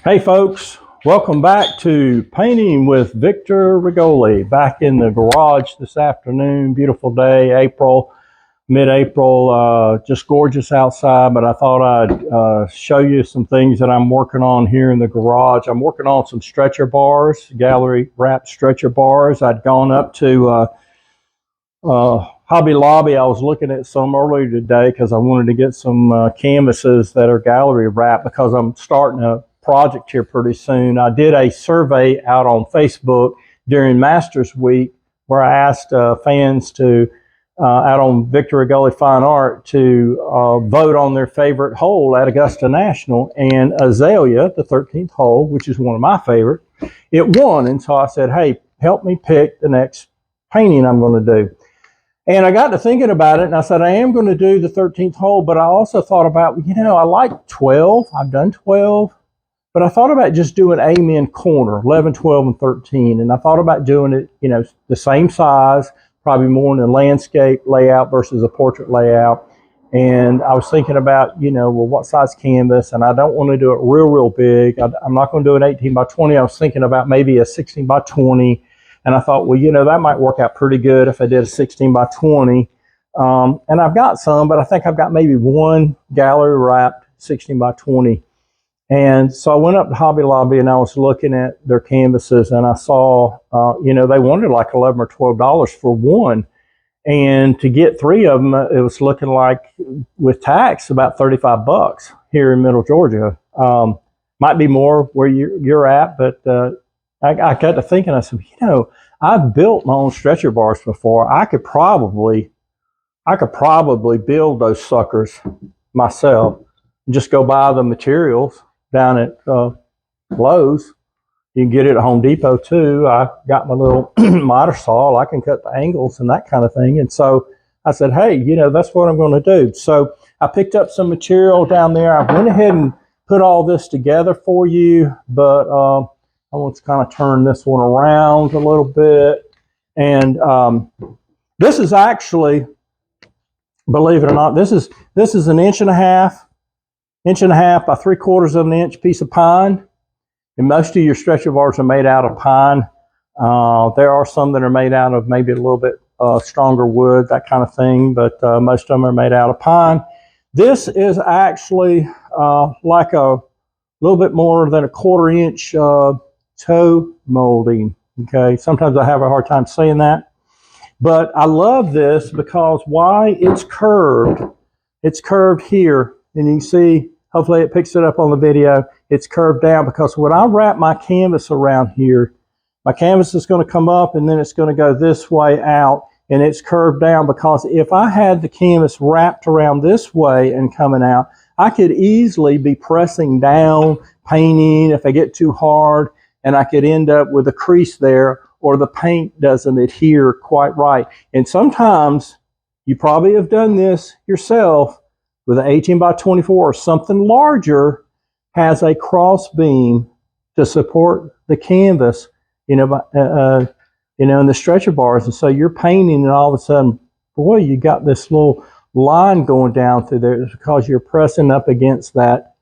Hey folks, welcome back to Painting with Victor Rigoli. Back in the garage this afternoon. Beautiful day, mid-April, just gorgeous outside, but I thought I'd show you some things that I'm working on here in the garage. I'm working on some stretcher bars, gallery wrap stretcher bars. I'd gone up to Hobby Lobby. I was looking at some earlier today because I wanted to get some canvases that are gallery wrap because I'm starting a project here pretty soon. I did a survey out on Facebook during Masters Week where I asked fans to, out on Victor Rigoli Fine Art, to vote on their favorite hole at Augusta National. And Azalea, the 13th hole, which is one of my favorite, it won. And so I said, hey, help me pick the next painting I'm going to do. And I got to thinking about it, and I said, I am going to do the 13th hole, but I also thought about, I like 12. I've done 12. But I thought about just doing Amen corner, 11, 12, and 13. And I thought about doing it, the same size, probably more in a landscape layout versus a portrait layout. And I was thinking about, what size canvas? And I don't want to do it real big. I'm not going to do an 18 by 20. I was thinking about maybe a 16 by 20. And I thought, that might work out pretty good if I did a 16 by 20. And I've got some, but I think I've got maybe one gallery wrapped 16 by 20. And so I went up to Hobby Lobby and I was looking at their canvases and I saw, they wanted like $11 or $12 for one. And to get three of them, it was looking like, with tax, about $35 here in Middle Georgia. Might be more where you're at, but I got to thinking, I said, I've built my own stretcher bars before. I could probably build those suckers myself and just go buy the materials down at Lowe's. You can get it at Home Depot too. I got my little miter saw. I can cut the angles and that kind of thing. And so I said, hey, that's what I'm going to do. So I picked up some material down there. I went ahead and put all this together for you, but I want to kind of turn this one around a little bit. And this is actually, believe it or not, this is an inch and a half by 3/4 of an inch piece of pine. And most of your stretcher bars are made out of pine. There are some that are made out of maybe a little bit stronger wood, that kind of thing, but most of them are made out of pine. This is actually like a little bit more than a 1/4 inch toe molding. Okay, sometimes I have a hard time saying that, but I love this because why? It's curved. It's curved here, and you can see, hopefully it picks it up on the video, it's curved down because when I wrap my canvas around here, my canvas is going to come up and then it's going to go this way out, and it's curved down because if I had the canvas wrapped around this way and coming out, I could easily be pressing down, painting if I get too hard, and I could end up with a crease there, or the paint doesn't adhere quite right. And sometimes, you probably have done this yourself, with an 18 by 24 or something larger, has a cross beam to support the canvas, in the stretcher bars. And so you're painting and all of a sudden, boy, you got this little line going down through there. It's because you're pressing up against that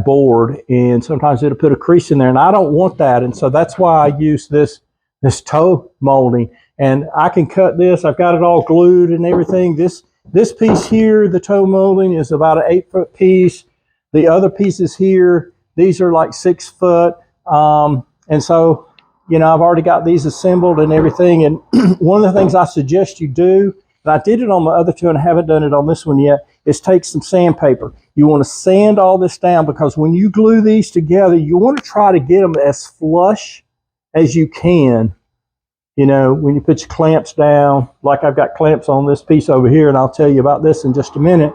board, and sometimes it'll put a crease in there, and I don't want that. And so that's why I use this toe molding, and I can cut this. I've got it all glued and everything. This piece here, the toe molding, is about an 8-foot piece. The other pieces here, these are like 6 foot. And so, I've already got these assembled and everything. And one of the things I suggest you do, and I did it on the other two and I haven't done it on this one yet, is take some sandpaper. You want to sand all this down because when you glue these together, you want to try to get them as flush as you can. When you put your clamps down, like I've got clamps on this piece over here, and I'll tell you about this in just a minute.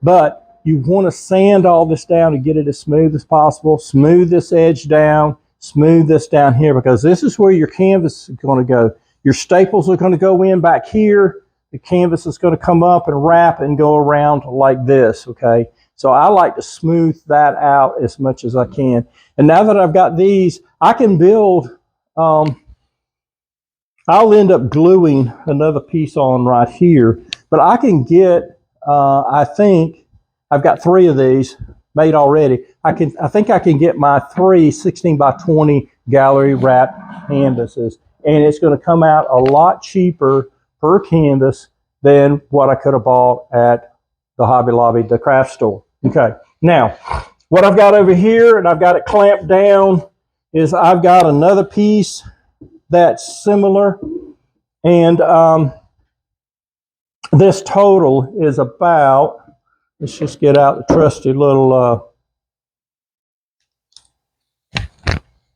But you want to sand all this down to get it as smooth as possible. Smooth this edge down, smooth this down here, because this is where your canvas is going to go. Your staples are going to go in back here. The canvas is going to come up and wrap and go around like this, okay? So I like to smooth that out as much as I can. And now that I've got these, I can build, I'll end up gluing another piece on right here, but I can get, I think, I've got 3 of these. made already. I think I can get my 3 16 by 20 gallery wrap canvases, and it's going to come out a lot cheaper per canvas than what I could have bought at the Hobby Lobby, the craft store. Okay, now what I've got over here, and I've got it clamped down, is I've got another piece that's similar, and this total is about, let's just get out the trusty little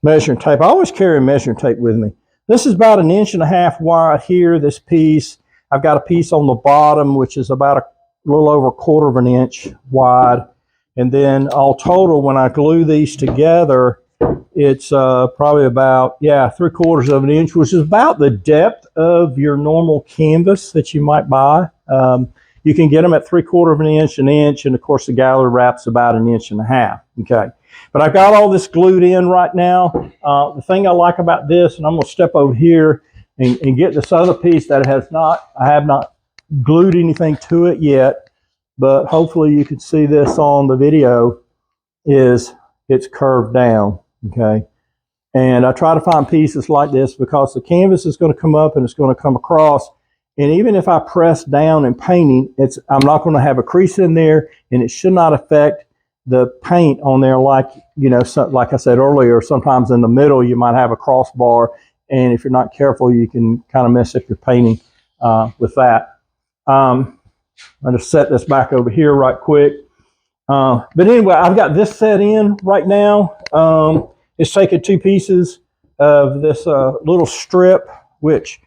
measuring tape. I always carry measuring tape with me. This is about 1.5 inches wide here, this piece. I've got a piece on the bottom, which is about a little over 1/4 inch wide. And then all total, when I glue these together, it's probably about, 3/4 inch, which is about the depth of your normal canvas that you might buy. You can get them at 3/4 inch, 1 inch, and of course the gallery wrap's about 1.5 inches. Okay, but I've got all this glued in right now. The thing I like about this, and I'm going to step over here and get this other piece that I have not glued anything to it yet, but hopefully you can see this on the video, is it's curved down. Okay, and I try to find pieces like this because the canvas is going to come up and it's going to come across, and even if I press down and painting, I'm not going to have a crease in there, and it should not affect the paint on there, like, like I said earlier, sometimes in the middle you might have a crossbar, and if you're not careful you can kind of mess up your painting with that. I'm going to set this back over here right quick. But anyway, I've got this set in right now. It's taking 2 pieces of this little strip, which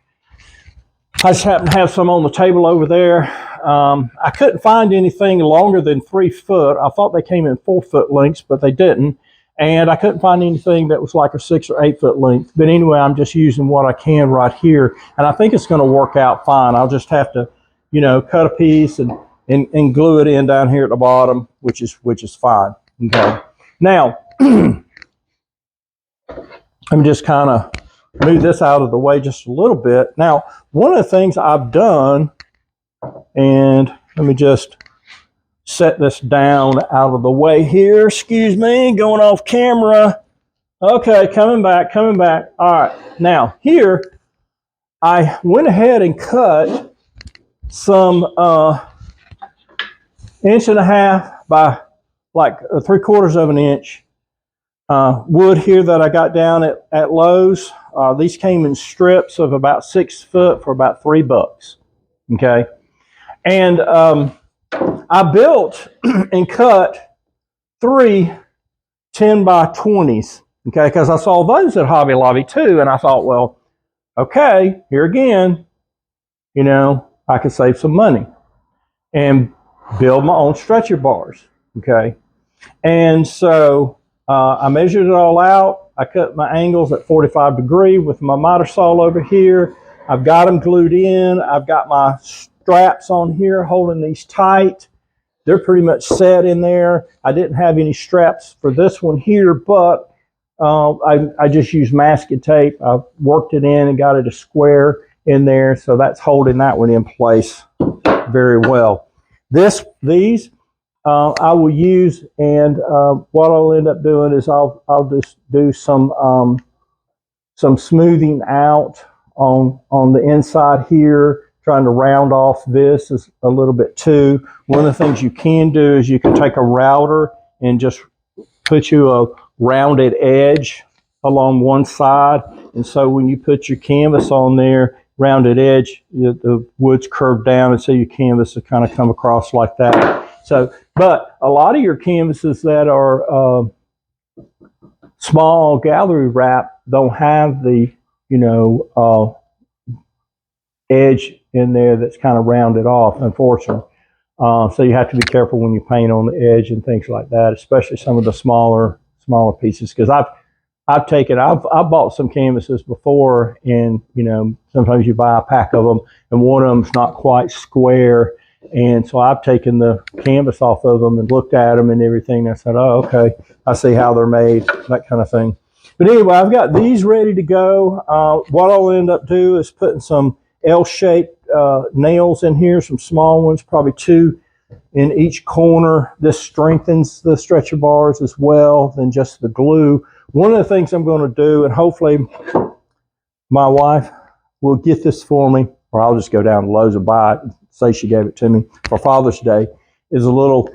I just happen to have some on the table over there. I couldn't find anything longer than 3 foot. I thought they came in 4 foot lengths, but they didn't. And I couldn't find anything that was like a 6 or 8 foot length. But anyway, I'm just using what I can right here. And I think it's going to work out fine. I'll just have to, cut a piece and glue it in down here at the bottom, which is fine. Okay. Now, let me just kind of move this out of the way just a little bit. Now, one of the things I've done, and let me just set this down out of the way here. Excuse me, going off camera. Okay, coming back. All right, now here, I went ahead and cut some 1.5 inches by like 3/4 inch wood here that I got down at Lowe's. These came in strips of about 6 foot for about $3. Okay, and I built and cut 3 10 by 20s. Okay, because I saw those at Hobby Lobby too, and I thought, well, okay, here again, I could save some money and build my own stretcher bars. Okay, and so I measured it all out. I cut my angles at 45 degrees with my miter saw over here. I've got them glued in. I've got my straps on here holding these tight. They're pretty much set in there. I didn't have any straps for this one here, but I just used masking tape. I worked it in and got it a square in there, so that's holding that one in place very well. These I will use, and what I'll end up doing is I'll just do some smoothing out on the inside here, trying to round off this is a little bit too. One of the things you can do is you can take a router and just put you a rounded edge along one side, and so when you put your canvas on there, rounded edge, the wood's curved down, and so your canvas will kind of come across like that. So, but a lot of your canvases that are small gallery wrap don't have the edge in there that's kind of rounded off, unfortunately. So you have to be careful when you paint on the edge and things like that, especially some of the smaller pieces. Because I've bought some canvases before, and sometimes you buy a pack of them, and one of them's not quite square, and so I've taken the canvas off of them and looked at them and everything. And I said, oh, okay, I see how they're made, that kind of thing. But anyway, I've got these ready to go. What I'll end up doing is putting some L-shaped nails in here, some small ones, probably 2 in each corner. This strengthens the stretcher bars as well than just the glue. One of the things I'm going to do, and hopefully my wife will get this for me, or I'll just go down to Lowe's and buy it and say she gave it to me for Father's Day, is a little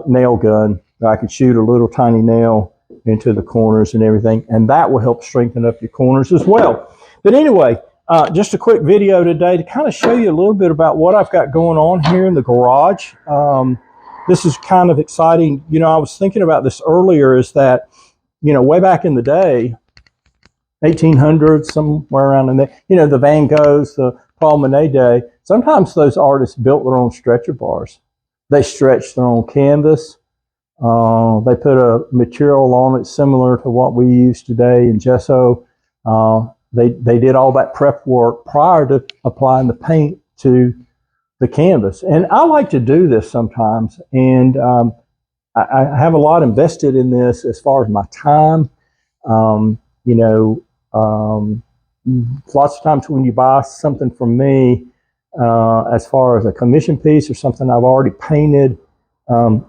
nail gun that I can shoot a little tiny nail into the corners and everything, and that will help strengthen up your corners as well. But anyway, just a quick video today to kind of show you a little bit about what I've got going on here in the garage. This is kind of exciting. You know, I was thinking about this earlier, is that, you know, way back in the day, 1800s, somewhere around in there, you know, the Van Goghs, the Paul Monet day, sometimes those artists built their own stretcher bars. They stretched their own canvas. They put a material on it similar to what we use today in gesso. They did all that prep work prior to applying the paint to the canvas. And I like to do this sometimes. And I have a lot invested in this as far as my time. You know, lots of times when you buy something from me, as far as a commission piece or something I've already painted,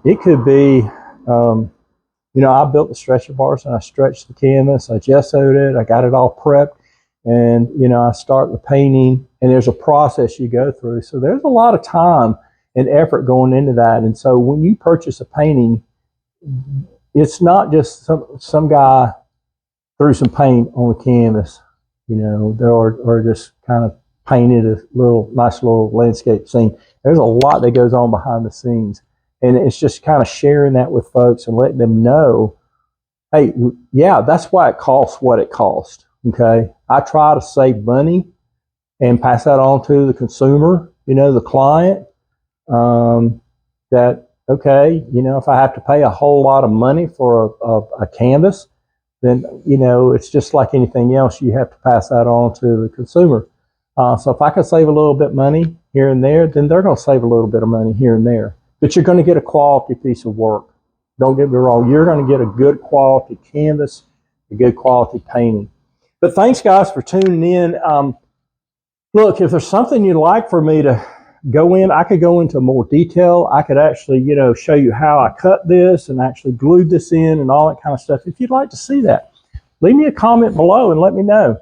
it could be, you know, I built the stretcher bars and I stretched the canvas, I gessoed it, I got it all prepped, and, you know, I start the painting, and there's a process you go through. So there's a lot of time and effort going into that. And so when you purchase a painting, it's not just some guy threw some paint on the canvas, you know, or just kind of painted a nice little landscape scene. There's a lot that goes on behind the scenes. And it's just kind of sharing that with folks and letting them know, hey, yeah, that's why it costs what it costs. Okay. I try to save money and pass that on to the consumer, you know, the client, that, okay, you know, if I have to pay a whole lot of money for a canvas, then, you know, it's just like anything else. You have to pass that on to the consumer. So if I can save a little bit of money here and there, then they're going to save a little bit of money here and there. But you're going to get a quality piece of work. Don't get me wrong. You're going to get a good quality canvas, a good quality painting. But thanks, guys, for tuning in. Look, if there's something you'd like for me to go in, I could go into more detail. I could actually, you know, show you how I cut this and actually glued this in and all that kind of stuff. If you'd like to see that, leave me a comment below and let me know.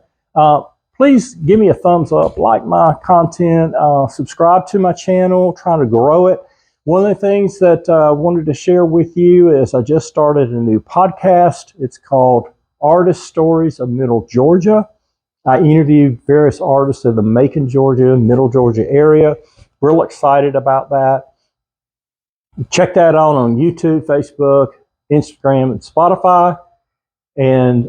Please give me a thumbs up, like my content, subscribe to my channel, trying to grow it. One of the things that I wanted to share with you is I just started a new podcast. It's called Artist Stories of Middle Georgia. I interviewed various artists in the Macon, Georgia, Middle Georgia area. Real excited about that. Check that out on YouTube, Facebook, Instagram, and Spotify. And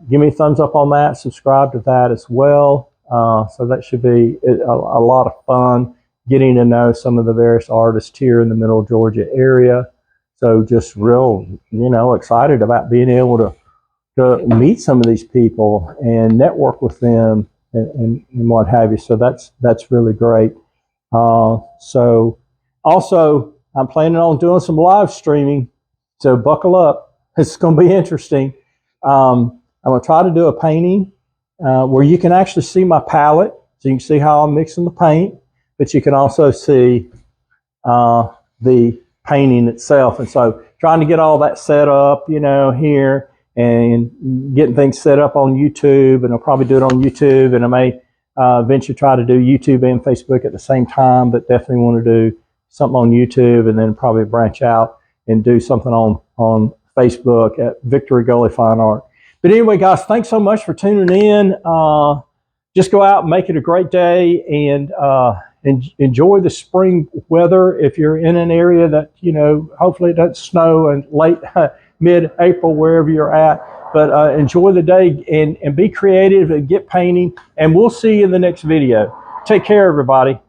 give me a thumbs up on that. Subscribe to that as well. So that should be a lot of fun, getting to know some of the various artists here in the Middle Georgia area. So just real, you know, excited about being able to meet some of these people and network with them and what have you. So that's really great. So also, I'm planning on doing some live streaming. So buckle up. It's going to be interesting. I'm going to try to do a painting where you can actually see my palette. So you can see how I'm mixing the paint, but you can also see the painting itself. And so trying to get all that set up, you know, here, and getting things set up on YouTube, and I'll probably do it on YouTube, and I may eventually try to do YouTube and Facebook at the same time, but definitely want to do something on YouTube and then probably branch out and do something on Facebook at Victory Gully Fine Art. But anyway, guys, thanks so much for tuning in. Just go out and make it a great day, and enjoy the spring weather. If you're in an area that, you know, hopefully it doesn't snow and late mid-April, wherever you're at. But enjoy the day and be creative and get painting. And we'll see you in the next video. Take care, everybody.